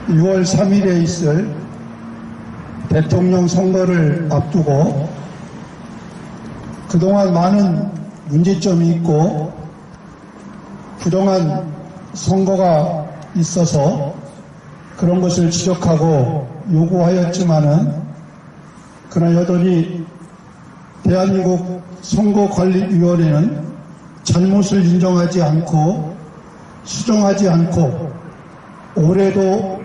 6월 3일에 있을 대통령 선거를 앞두고 그동안 많은 문제점이 있고 부정한 선거가 있어서 그런 것을 지적하고 요구하였지만은 그러나 여전히 대한민국 선거관리위원회는 잘못을 인정하지 않고 수정하지 않고 올해도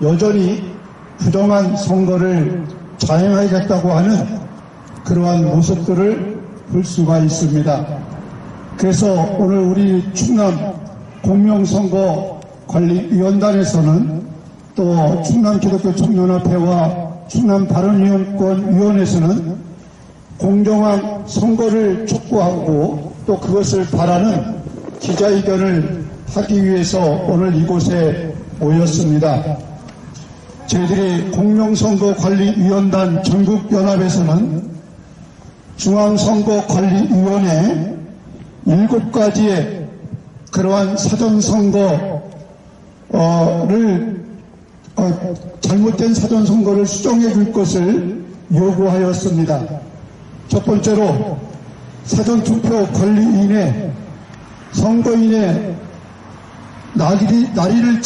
여전히 부정한 선거를 자행하겠다고 하는 그러한 모습들을 볼 수가 있습니다. 그래서 오늘 우리 충남 공명선거관리위원단에서는 또 충남기독교청년협회와 충남발언위원회에서는 공정한 선거를 촉구하고 또 그것을 바라는 기자회견을 하기 위해서 오늘 이곳에 모였습니다. 저희들이 공명선거관리위원단 전국연합에서는 중앙선거관리위원회 7가지의 그러한 사전선거를 잘못된 사전선거를 수정해 줄 것을 요구하였습니다. 첫 번째로 사전투표 관리인의 선거인의 날이를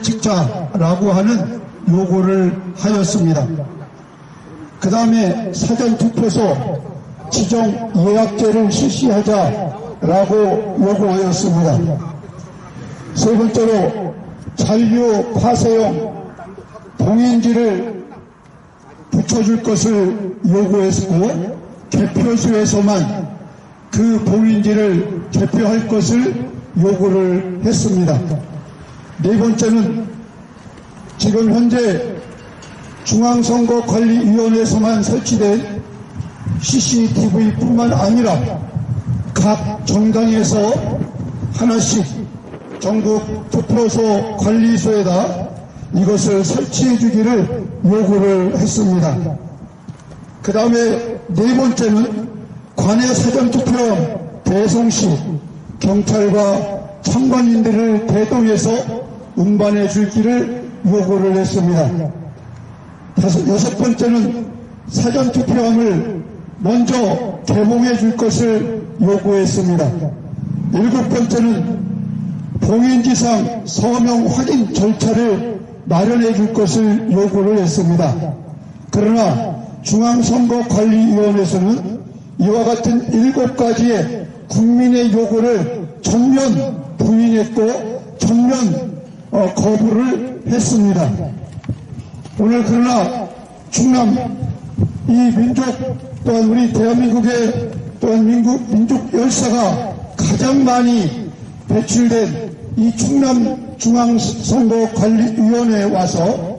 찍자라고 하는 요구를 하였습니다. 그 다음에 사전투표소 지정 예약제를 실시하자라고 요구하였습니다. 세 번째로 잔류 파쇄용 봉인지를 붙여줄 것을 요구했고 개표소에서만 그 봉인지를 개표할 것을 요구를 했습니다. 네 번째는 지금 현재 중앙선거관리위원회에서만 설치된 CCTV뿐만 아니라 각 정당에서 하나씩 전국 투표소 관리소에다 이것을 설치해 주기를 요구를 했습니다. 그 다음에 네 번째는 관내 사전투표함 배송시 경찰과 참관인들을 대동해서 운반해 줄기를 요구를 했습니다. 여섯 번째는 사전투표함을 먼저 개봉해 줄 것을 요구했습니다. 일곱 번째는 봉인지상 서명 확인 절차를 마련해 줄 것을 요구를 했습니다. 그러나 중앙선거관리위원회에서는 이와 같은 7가지의 국민의 요구를 전면 부인했고 전면 거부를 했습니다. 오늘 그러나 충남 이 민족 또한 우리 대한민국의 또한 민족 열사가 가장 많이 배출된 이 충남중앙선거관리위원회에 와서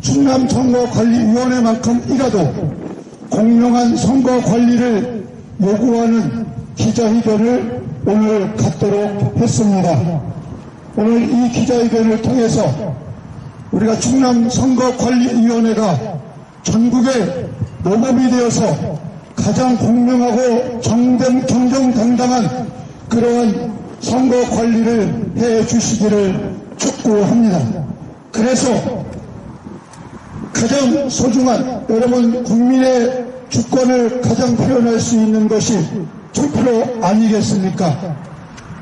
충남선거관리위원회만큼이라도 공정한 선거관리를 요구하는 기자회견을 오늘 갖도록 했습니다. 오늘 이 기자회견을 통해서 우리가 충남선거관리위원회가 전국의 모범이 되어서 가장 공정하고 정정당당한 그러한 선거관리를 해주시기를 촉구합니다. 그래서 가장 소중한 여러분 국민의 주권을 가장 표현할 수 있는 것이 투표 아니겠습니까?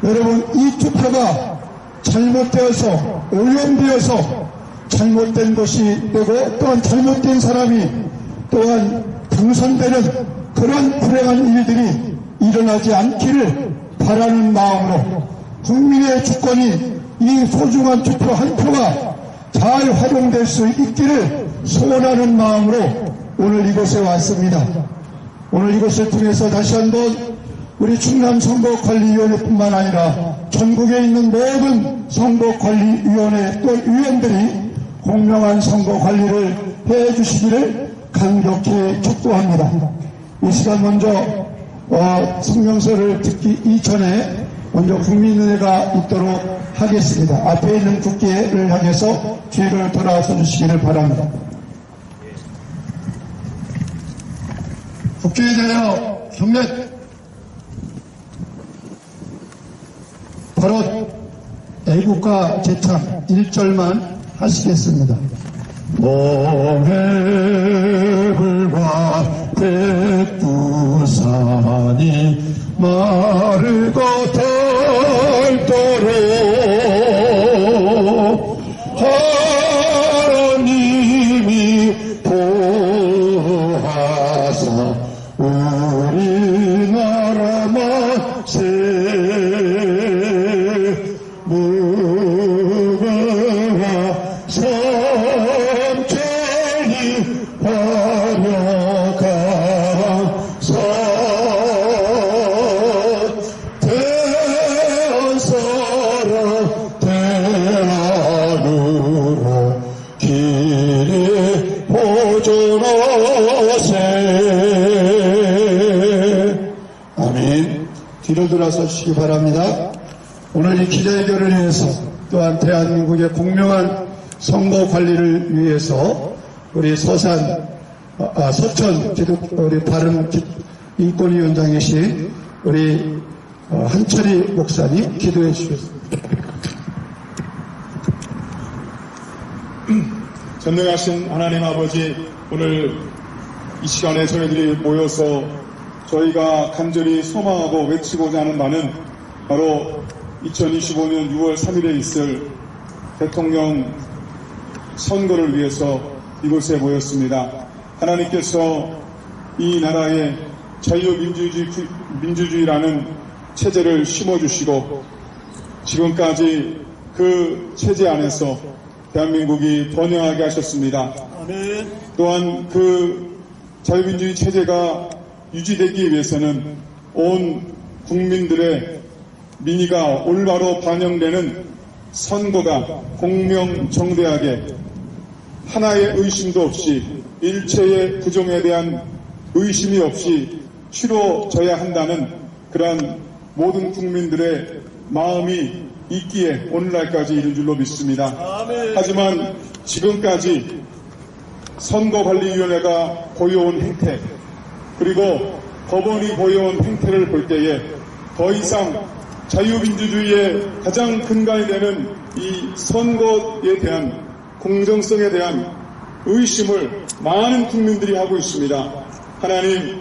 여러분 이 투표가 잘못되어서 오염되어서 잘못된 것이 되고 또한 잘못된 사람이 또한 당선되는 그런 불행한 일들이 일어나지 않기를 바라는 마음으로 국민의 주권인 이 소중한 투표 한 표가 잘 활용될 수 있기를 소원하는 마음으로 오늘 이곳에 왔습니다. 오늘 이것을 통해서 다시 한번 우리 충남선거관리위원회뿐만 아니라 전국에 있는 모든 선거관리위원회 또 위원들이 공정한 선거관리를 해주시기를 강력히 촉구합니다. 이 시간 먼저 성명서를 듣기 이전에 먼저 국민은혜가 있도록 하겠습니다. 앞에 있는 국기를 향해서 뒤를 돌아서 주시기를 바랍니다. 국기에 대하여 경례. 바로 애국가 제참 1절만 하시겠습니다. 모해불과 백두산이 마르고 닳도록 하나님이 보호하사 우리나라 만세 무궁화 삼천리 화려강산 대한사랑 대한으로 길이 보존하세. 아멘. 뒤로 돌아서 주시기 바랍니다. 오늘 이 기자회견을 위해서 또한 대한민국의 공명한 선거 관리를 위해서 우리 서천 우리 바른 인권위원장이신 우리 한철희 목사님 기도해 주시겠습니다. 전능하신 하나님 아버지, 오늘 이 시간에 저희들이 모여서 저희가 간절히 소망하고 외치고자 하는 바는 바로 2025년 6월 3일에 있을 대통령 선거를 위해서 이곳에 모였습니다. 하나님께서 이 나라에 자유민주주의라는 체제를 심어주시고 지금까지 그 체제 안에서 대한민국이 번영하게 하셨습니다. 또한 그 자유민주주의 체제가 유지되기 위해서는 온 국민들의 민의가 올바로 반영되는 선거가 공명정대하게 하나의 의심도 없이 일체의 부정에 대한 의심이 없이 치러져야 한다는 그러한 모든 국민들의 마음이 있기에 오늘날까지 이른 줄로 믿습니다. 하지만 지금까지 선거관리위원회가 보여온 행태 그리고 법원이 보여온 행태를 볼 때에 더 이상 자유민주주의의 가장 근간이 되는 이 선거에 대한 공정성에 대한 의심을 많은 국민들이 하고 있습니다. 하나님,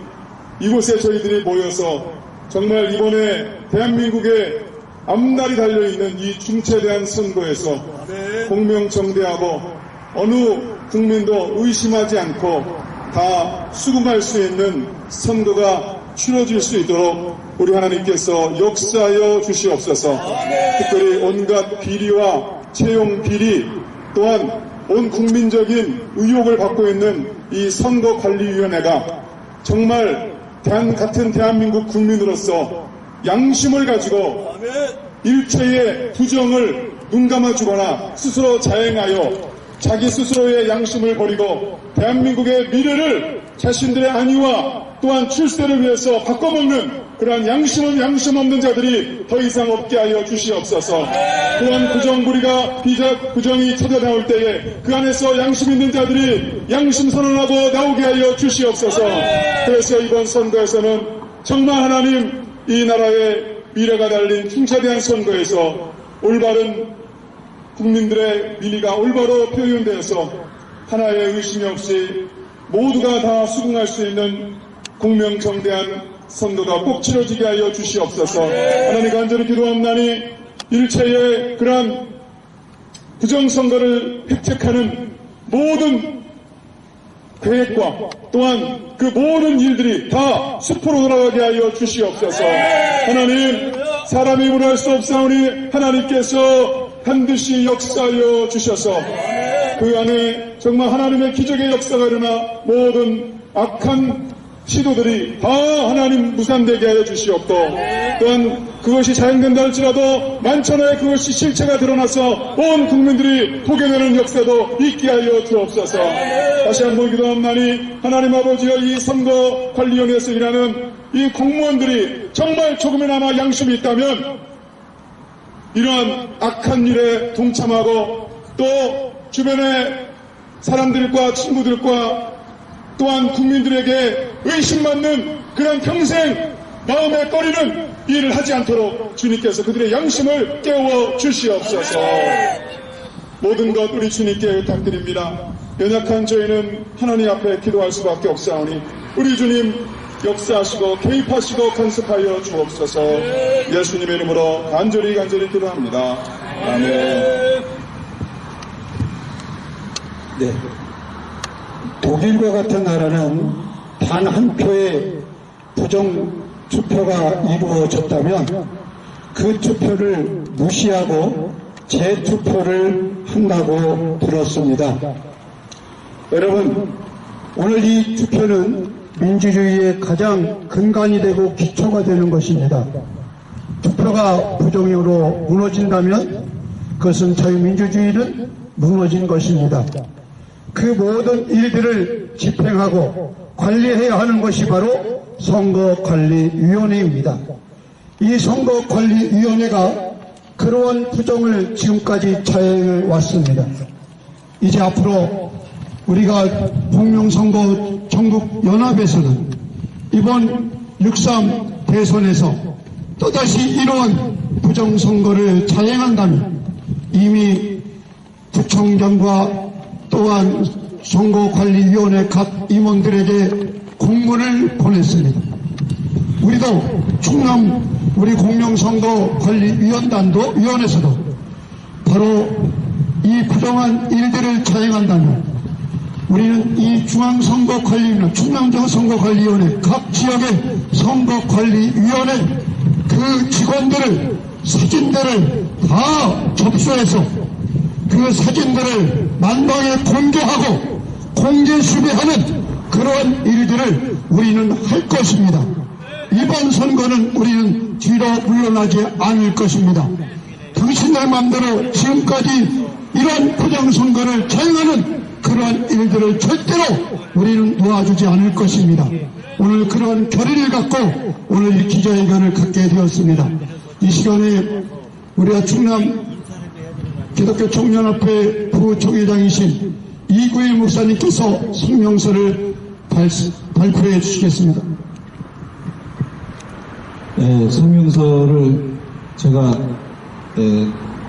이곳에 저희들이 모여서 정말 이번에 대한민국의 앞날이 달려있는 이 중체대한 선거에서 공명정대하고 어느 국민도 의심하지 않고 다 수긍할 수 있는 선거가 치러질 수 있도록 우리 하나님께서 역사하여 주시옵소서. 특별히 온갖 비리와 채용 비리 또한 온 국민적인 의혹을 받고 있는 이 선거관리위원회가 정말 같은 대한민국 국민으로서 양심을 가지고 일체의 부정을 눈감아주거나 스스로 자행하여 자기 스스로의 양심을 버리고 대한민국의 미래를 자신들의 안위와 또한 출세를 위해서 바꿔먹는 그러한 양심은 양심 없는 자들이 더 이상 없게 하여 주시옵소서. 또한 부정부리가 부정이 터져나올 때에 그 안에서 양심 있는 자들이 양심 선언하고 나오게 하여 주시옵소서. 그래서 이번 선거에서는 정말 하나님 이 나라의 미래가 달린 중차대한 선거에서 올바른 국민들의 민의가 올바로 표현되어서 하나의 의심이 없이 모두가 다 수긍할 수 있는 공명정대한 선거가 꼭 치러지게 하여 주시옵소서. 하나님 간절히 기도합나니 일체의 그러한 부정선거를 획책하는 모든 계획과 또한 그 모든 일들이 다 수포로 돌아가게 하여 주시옵소서. 하나님, 사람이 힘으로 할 수 없사오니 하나님께서 반드시 역사하여 주셔서 그 안에 정말 하나님의 기적의 역사가 일어나 모든 악한 시도들이 다 하나님 무산되게 하여 주시옵고 또한 그것이 자행된다 할지라도 만천하에 그것이 실체가 드러나서 온 국민들이 보게 되는 역사도 있게 하여 주옵소서. 다시 한번 기도합나니 하나님 아버지여 이 선거관리위원회에서 일하는 이 공무원들이 정말 조금이나마 양심이 있다면 이러한 악한 일에 동참하고 또 주변의 사람들과 친구들과 또한 국민들에게 의심받는 그런 평생 마음에 꺼리는 일을 하지 않도록 주님께서 그들의 양심을 깨워 주시옵소서. 모든 것 우리 주님께 의탁드립니다. 연약한 저희는 하나님 앞에 기도할 수밖에 없사오니 우리 주님 역사하시고 개입하시고 간섭하여 주옵소서. 예수님의 이름으로 간절히 기도합니다. 아멘. 네. 독일과 같은 나라는 단 한 표의 부정 투표가 이루어졌다면 그 투표를 무시하고 재투표를 한다고 들었습니다. 여러분, 오늘 이 투표는 민주주의의 가장 근간이 되고 기초가 되는 것입니다. 투표가 부정으로 무너진다면 그것은 자유민주주의는 무너진 것입니다. 그 모든 일들을 집행하고 관리해야 하는 것이 바로 선거관리위원회입니다. 이 선거관리위원회가 그러한 부정을 지금까지 자행해 왔습니다. 이제 앞으로 우리가 공명선거 전국연합에서는 이번 6.3 대선에서 또다시 이러한 부정선거를 자행한다면 이미 구청장과 또한 선거관리위원회 각 임원들에게 공문을 보냈습니다. 우리도 충남 우리 공명선거관리위원회에서도 바로 이 부정한 일들을 자행한다면 우리는 이 중앙선거관리위원회, 충남도선거관리위원회, 각 지역의 선거관리위원회 그 직원들을, 사진들을 다 접수해서 그 사진들을 만방에 공개하고 공개 수배하는 그러한 일들을 우리는 할 것입니다. 이번 선거는 우리는 뒤로 물러나지 않을 것입니다. 당신들 마음대로 지금까지 이런 부정선거를 자행하는 그러한 일들을 절대로 우리는 놓아주지 않을 것입니다. 오늘 그러한 결의를 갖고 오늘 이 기자회견을 갖게 되었습니다. 이 시간에 우리가 충남 기독교 청년협회 부총회장이신 이구일 목사님께서 성명서를 발표해 주시겠습니다. 네, 성명서를 제가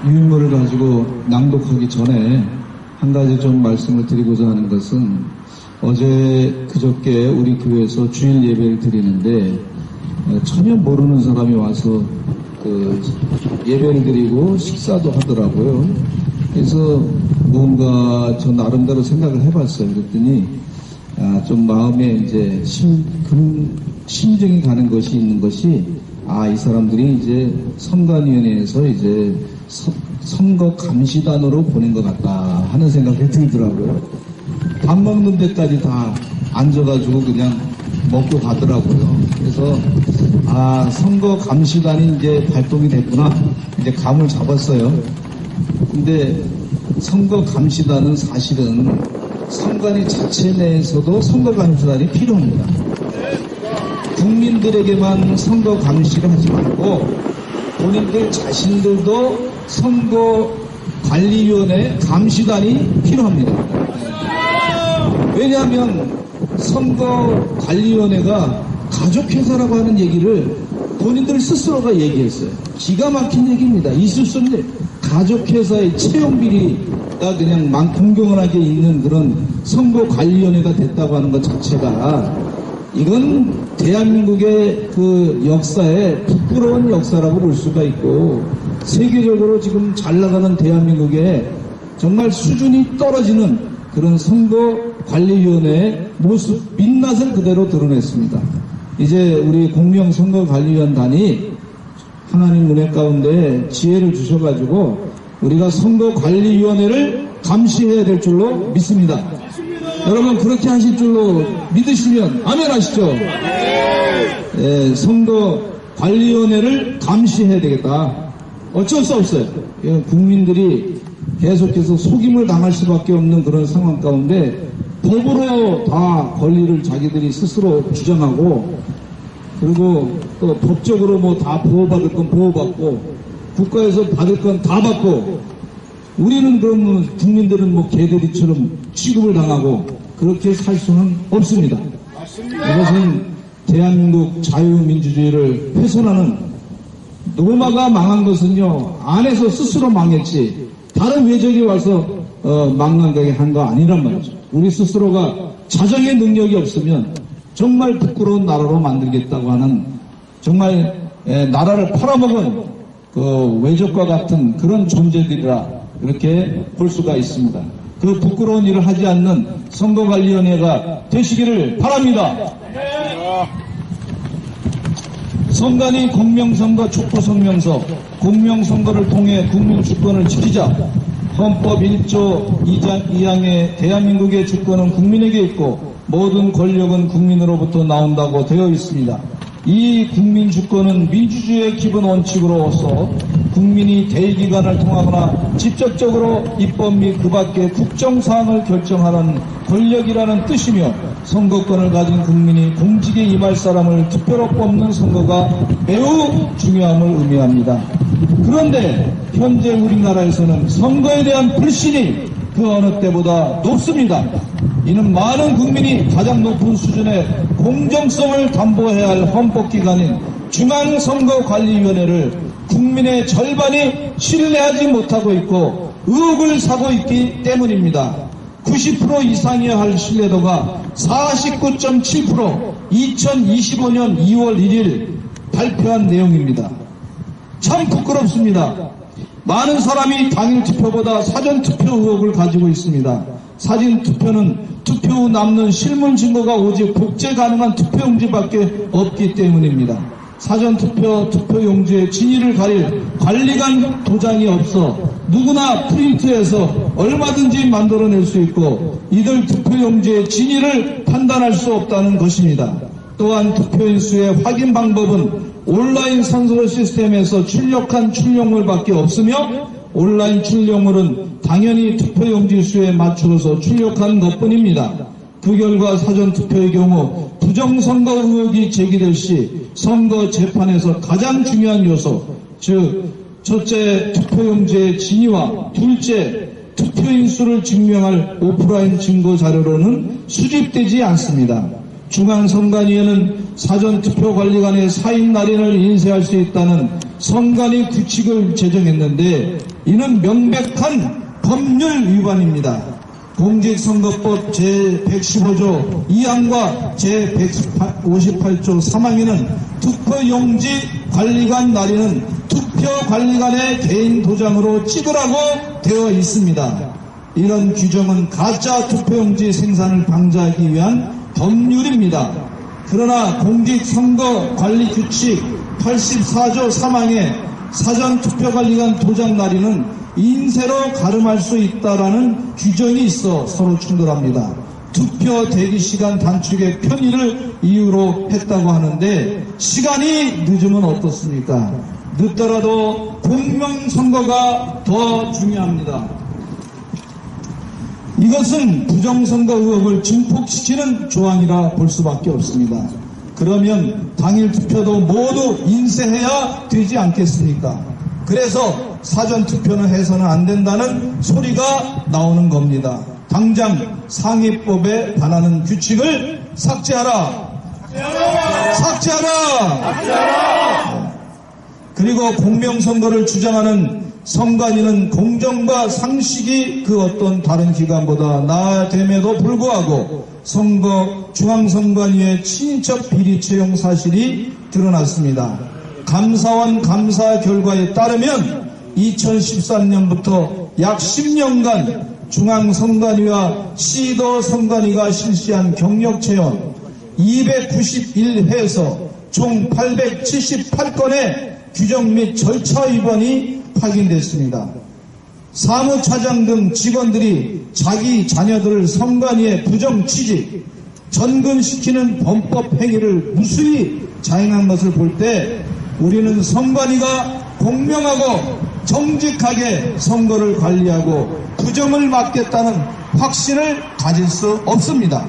유인물을 가지고 낭독하기 전에 한 가지 좀 말씀을 드리고자 하는 것은 어제 그저께 우리 교회에서 주일 예배를 드리는데 전혀 모르는 사람이 와서 그 예배를 드리고 식사도 하더라고요. 그래서 뭔가 저 나름대로 생각을 해봤어요. 그랬더니 좀 마음에 이제 심증이 가는 것이 있는 것이 이 사람들이 이제 선관위원회에서 이제 선거 감시단으로 보낸 것 같다 하는 생각이 들더라고요. 밥 먹는 데까지 다 앉아가지고 그냥 먹고 가더라고요. 그래서 선거 감시단이 이제 발동이 됐구나 이제 감을 잡았어요. 근데 선거 감시단은 사실은 선관위 자체 내에서도 선거 감시단이 필요합니다. 국민들에게만 선거 감시를 하지 말고 본인들 자신들도 선거관리위원회 감시단이 필요합니다. 왜냐하면 선거관리위원회가 가족회사라고 하는 얘기를 본인들 스스로가 얘기했어요. 기가 막힌 얘기입니다. 있을 수 없는 가족회사의 채용비리가 그냥 공공연하게 있는 그런 선거관리위원회가 됐다고 하는 것 자체가 이건 대한민국의 그 역사에 부끄러운 역사라고 볼 수가 있고 세계적으로 지금 잘 나가는 대한민국의 정말 수준이 떨어지는 그런 선거관리위원회의 모습, 민낯을 그대로 드러냈습니다. 이제 우리 공명선거관리위원단이 하나님 은혜 가운데 지혜를 주셔가지고 우리가 선거관리위원회를 감시해야 될 줄로 믿습니다. 여러분 그렇게 하실 줄로 믿으시면 아멘 하시죠? 네, 선거관리위원회를 감시해야 되겠다. 어쩔 수 없어요. 국민들이 계속해서 속임을 당할 수밖에 없는 그런 상황 가운데 법으로 다 권리를 자기들이 스스로 주장하고 그리고 또 법적으로 뭐 다 보호받을 건 보호받고 국가에서 받을 건 다 받고 우리는 그러면 국민들은 뭐 개들이처럼 취급을 당하고 그렇게 살 수는 없습니다. 이것은 대한민국 자유민주주의를 훼손하는 로마가 망한 것은요 안에서 스스로 망했지 다른 외적이 와서 망랑되게 한 거 아니란 말이죠. 우리 스스로가 자정의 능력이 없으면 정말 부끄러운 나라로 만들겠다고 하는 정말 나라를 팔아먹은 그 외적과 같은 그런 존재들이라 이렇게 볼 수가 있습니다. 그 부끄러운 일을 하지 않는 선거관리위원회가 되시기를 바랍니다. 선관위 공명선거 촉구성명서, 공명선거를 통해 국민 주권을 지키자. 헌법 1조 2항에 대한민국의 주권은 국민에게 있고 모든 권력은 국민으로부터 나온다고 되어 있습니다. 이 국민 주권은 민주주의의 기본 원칙으로서 국민이 대의기관을 통하거나 직접적으로 입법 및 그 밖의 국정사항을 결정하는 권력이라는 뜻이며 선거권을 가진 국민이 공직에 임할 사람을 투표로 뽑는 선거가 매우 중요함을 의미합니다. 그런데 현재 우리나라에서는 선거에 대한 불신이 그 어느 때보다 높습니다. 이는 많은 국민이 가장 높은 수준의 공정성을 담보해야 할 헌법기관인 중앙선거관리위원회를 국민의 절반이 신뢰하지 못하고 있고 의혹을 사고 있기 때문입니다. 90% 이상이어야 할 신뢰도가 49.7% 2025년 2월 1일 발표한 내용입니다. 참 부끄럽습니다. 많은 사람이 당일 투표보다 사전 투표 의혹을 가지고 있습니다. 사진 투표는 투표 후 남는 실물 증거가 오직 복제 가능한 투표용지밖에 없기 때문입니다. 사전 투표 투표용지의 진위를 가릴 관리관 도장이 없어 누구나 프린트해서 얼마든지 만들어낼 수 있고 이들 투표용지의 진위를 판단할 수 없다는 것입니다. 또한 투표인 수의 확인 방법은 온라인 선거 시스템에서 출력한 출력물밖에 없으며 온라인 출력물은 당연히 투표용지 수에 맞추어서 출력한 것뿐입니다. 그 결과 사전투표의 경우 부정선거 의혹이 제기될 시 선거 재판에서 가장 중요한 요소, 즉 첫째 투표용지의 진위와 둘째 투표인 수를 증명할 오프라인 증거 자료로는 수집되지 않습니다. 중앙선관위에는 사전투표관리관의 사인 날인을 인쇄할 수 있다는 선관위 규칙을 제정했는데 이는 명백한 법률 위반입니다. 공직선거법 제115조 2항과 제158조 3항에는 투표용지 관리관 날인은 투표관리관의 개인 도장으로 찍으라고 되어 있습니다. 이런 규정은 가짜 투표용지 생산을 방지하기 위한 법률입니다. 그러나 공직선거관리규칙 84조 3항에 사전투표관리관 도장 날인은 인쇄로 가름할 수 있다라는 규정이 있어 서로 충돌합니다. 투표 대기시간 단축의 편의를 이유로 했다고 하는데 시간이 늦으면 어떻습니까? 늦더라도 공명선거가 더 중요합니다. 이것은 부정선거 의혹을 증폭시키는 조항이라 볼 수밖에 없습니다. 그러면 당일 투표도 모두 인쇄해야 되지 않겠습니까? 그래서 사전투표는 해서는 안 된다는 소리가 나오는 겁니다. 당장 상위법에 반하는 규칙을 삭제하라! 삭제하라! 그리고 공명선거를 주장하는 선관위는 공정과 상식이 그 어떤 다른 기관보다 나아됨에도 불구하고 중앙선관위의 친인척 비리 채용 사실이 드러났습니다. 감사원 감사 결과에 따르면 2013년부터 약 10년간 중앙선관위와 시도선관위가 실시한 경력 채용 291회에서 총 878건의 규정 및 절차 위반이 확인됐습니다. 사무차장 등 직원들이 자기 자녀들을 선관위에 부정 취직, 전근시키는 범법 행위를 무수히 자행한 것을 볼 때 우리는 선관위가 공명하고 정직하게 선거를 관리하고 부정을 막겠다는 확신을 가질 수 없습니다.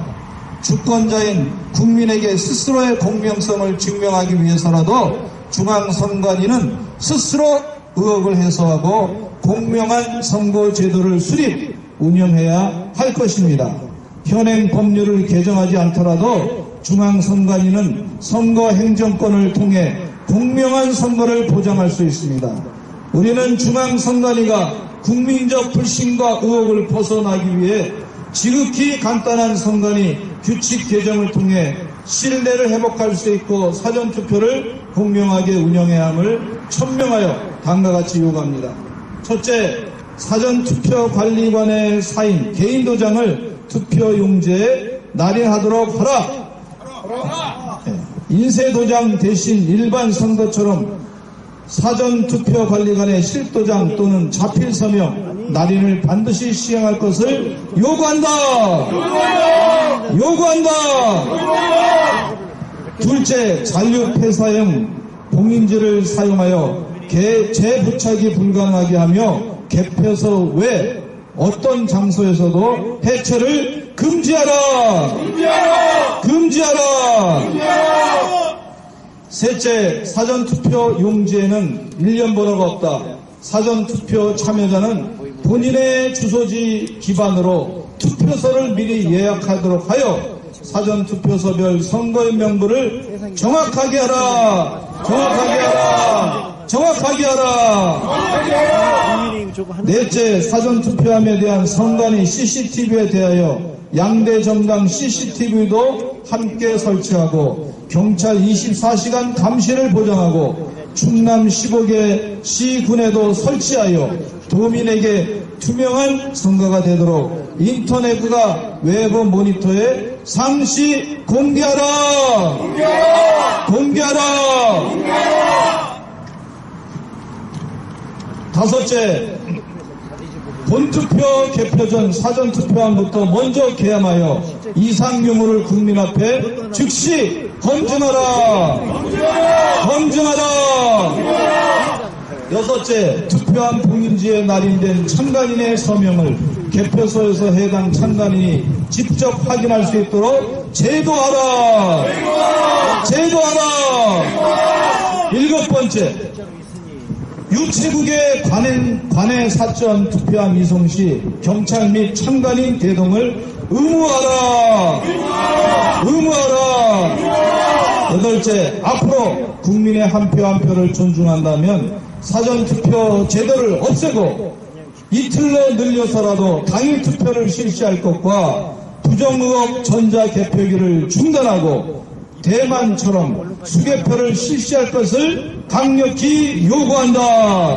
주권자인 국민에게 스스로의 공명성을 증명하기 위해서라도 중앙선관위는 스스로 의혹을 해소하고 공명한 선거제도를 수립, 운영해야 할 것입니다. 현행 법률을 개정하지 않더라도 중앙선관위는 선거행정권을 통해 공명한 선거를 보장할 수 있습니다. 우리는 중앙선관위가 국민적 불신과 의혹을 벗어나기 위해 지극히 간단한 선관위 규칙 개정을 통해 신뢰를 회복할 수 있고 사전투표를 공정하게 운영해야 함을 천명하여 다음과 같이 요구합니다. 첫째, 사전투표관리관의 사인 개인도장을 투표용지에 날인하도록 하라. 인쇄도장 대신 일반 선거처럼 사전투표관리관의 실도장 또는 자필서명 날인을 반드시 시행할 것을 요구한다. 둘째, 잔류폐사형 봉인지를 사용하여 재부착이 불가능하게 하며 개표소 외 어떤 장소에서도 해체를 금지하라. 셋째, 사전투표 용지에는 일련 번호가 없다. 사전투표 참여자는 본인의 주소지 기반으로 투표소를 미리 예약하도록 하여 사전투표소별 선거인 명부를 정확하게 하라. 넷째, 사전투표함에 대한 선관위 CCTV에 대하여 양대 정당 CCTV도 함께 설치하고 경찰 24시간 감시를 보장하고 충남 15개 시군에도 설치하여 도민에게 투명한 선거가 되도록 인터넷과 외부 모니터에 상시 공개하라. 다섯째, 본투표 개표 전 사전투표함부터 먼저 개함하여 이상 유무를 국민 앞에 즉시 검증하라. 여섯째, 투표함 봉인지에 날인된 참관인의 서명을 개표소에서 해당 참관인이 직접 확인할 수 있도록 제도하라. 일곱 번째, 유치국의 관내 사전 투표함 이송 시 경찰 및 참관인 대동을 의무하라. 여덟째, 앞으로 국민의 한 표 한 표를 존중한다면 사전투표 제도를 없애고 이틀로 늘려서라도 당일 투표를 실시할 것과 부정의혹 전자개표기를 중단하고 대만처럼 수개표를 실시할 것을 강력히 요구한다.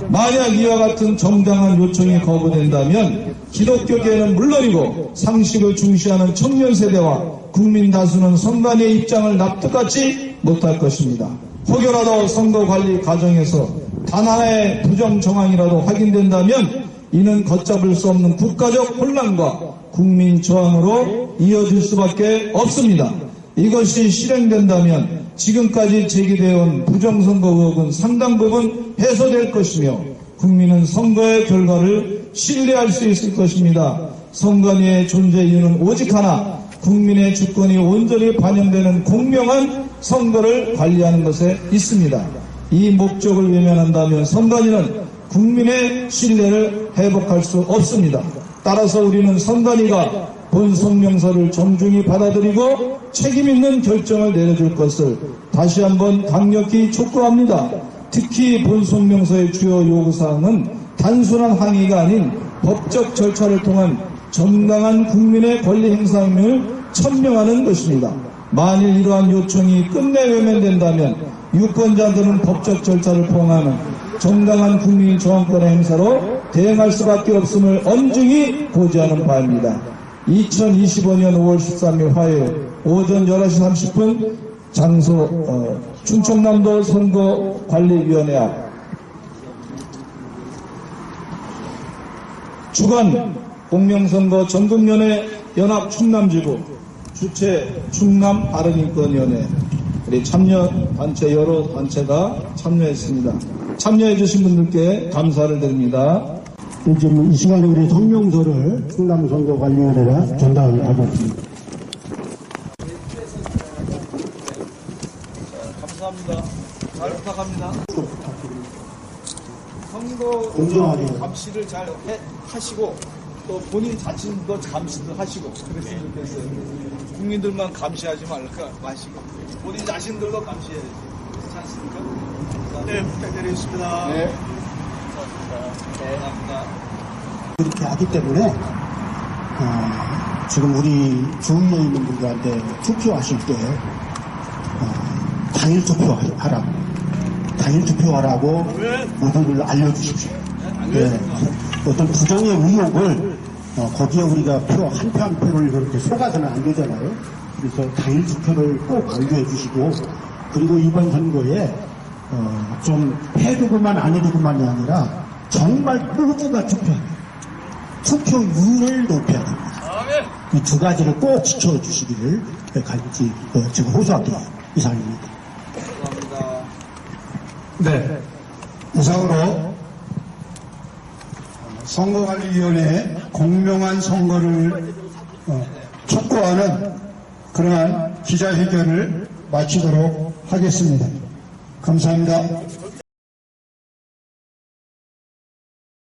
만약 이와 같은 정당한 요청이 거부된다면 기독교계는 물론이고 상식을 중시하는 청년 세대와 국민 다수는 선관위의 입장을 납득하지 못할 것입니다. 혹여라도 선거관리 과정에서 단 하나의 부정 정황이라도 확인된다면 이는 걷잡을 수 없는 국가적 혼란과 국민 저항으로 이어질 수밖에 없습니다. 이것이 실행된다면 지금까지 제기되어 온 부정선거 의혹은 상당 부분 해소될 것이며 국민은 선거의 결과를 신뢰할 수 있을 것입니다. 선관위의 존재 이유는 오직 하나, 국민의 주권이 온전히 반영되는 공명한 선거를 관리하는 것에 있습니다. 이 목적을 외면한다면 선관위는 국민의 신뢰를 회복할 수 없습니다. 따라서 우리는 선관위가 본 성명서를 정중히 받아들이고 책임있는 결정을 내려줄 것을 다시 한번 강력히 촉구합니다. 특히 본 성명서의 주요 요구사항은 단순한 항의가 아닌 법적 절차를 통한 정당한 국민의 권리 행사임을 천명하는 것입니다. 만일 이러한 요청이 끝내 외면된다면 유권자들은 법적 절차를 포함하는 정당한 국민 저항권의 행사로 대응할 수밖에 없음을 엄중히 고지하는 바입니다. 2025년 5월 13일 화요일 오전 11시 30분 장소 충청남도 선거관리위원회 앞 주관 공명선거 전국연회 연합 충남지부 주최 충남바른인권위원회 우리 참여단체 여러 단체가 참여했습니다. 참여해주신 분들께 감사를 드립니다. 지금 이 시간에 우리 성명서를 충남선거관리위원회가 전달하고 있습니다. 감사합니다. 잘 부탁합니다. 선거 공정하게 감시를 잘 하시고 또 본인 자신도 감시도 하시고 그랬으면 좋겠어요. 국민들만 감시하지 마시고 본인 자신들도 감시해야지. 네, 부탁드리겠습니다. 네. 이렇게 하기 때문에 지금 우리 주위에 있는 분들한테 투표하실 때 당일 투표하라고 모두를 알려주십시오. 예, 어떤 부정의 의혹을 거기에 우리가 표 한 표를 그렇게 쏟아서는 안 되잖아요. 그래서 당일 투표를 꼭 강조해 주시고, 그리고 이번 선거에 좀 해두고만 안 해두고만이 아니라 정말 모두가 투표율을 높여야 됩니다. 이 두 가지를 꼭 지켜주시기를 간지 지금 호소하기 이상입니다. 네. 이상으로 선거관리위원회의 공명한 선거를 촉구하는 그러한 기자회견을 마치도록 하겠습니다. 감사합니다.